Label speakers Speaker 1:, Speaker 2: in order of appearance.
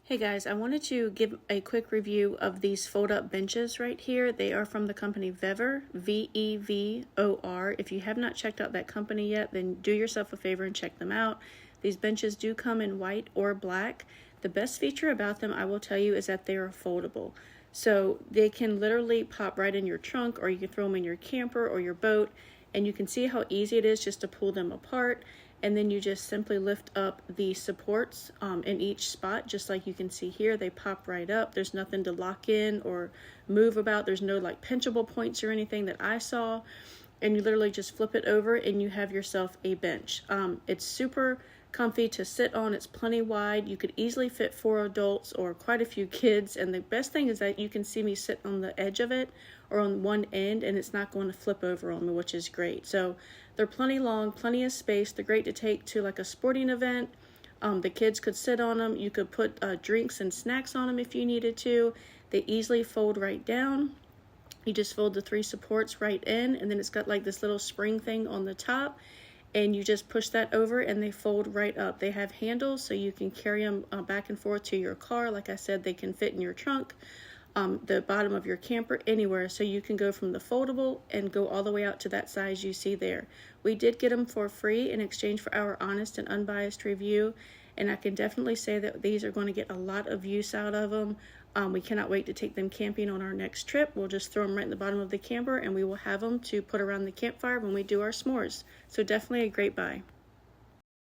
Speaker 1: Hey guys, I wanted to give a quick review of these fold-up benches right here. They are from the company Vevor, V-E-V-O-R. If you have not checked out that company yet, then do yourself a favor and check them out. These benches do come in white or black. The best feature about them, I will tell you, is that they are foldable. So they can literally pop right in your trunk, or you can throw them in your camper or your boat, and you can see how easy it is just to pull them apart. And then you just simply lift up the supports in each spot, just like you can see here. They pop right up. There's nothing to lock in or move about. There's no like pinchable points or anything that I saw. And you literally just flip it over and you have yourself a bench. It's super comfy to sit on. It's plenty wide. You could easily fit 4 adults or quite a few kids. And the best thing is that you can see me sit on the edge of it or on one end, and it's not going to flip over on me, which is great. So they're plenty long, plenty of space. They're great to take to like a sporting event. The kids could sit on them. You could put drinks and snacks on them if you needed to. They easily fold right down. You just fold the 3 supports right in, and then it's got like this little spring thing on the top, and you just push that over and they fold right up. They have handles so you can carry them back and forth to your car. Like I said, they can fit in your trunk, the bottom of your camper, anywhere. So you can go from the foldable and go all the way out to that size you see there. We did get them for free in exchange for our honest and unbiased review, and I can definitely say that these are going to get a lot of use out of them. We cannot wait to take them camping on our next trip. We'll just throw them right in the bottom of the camper, and we will have them to put around the campfire when we do our s'mores. So definitely a great buy.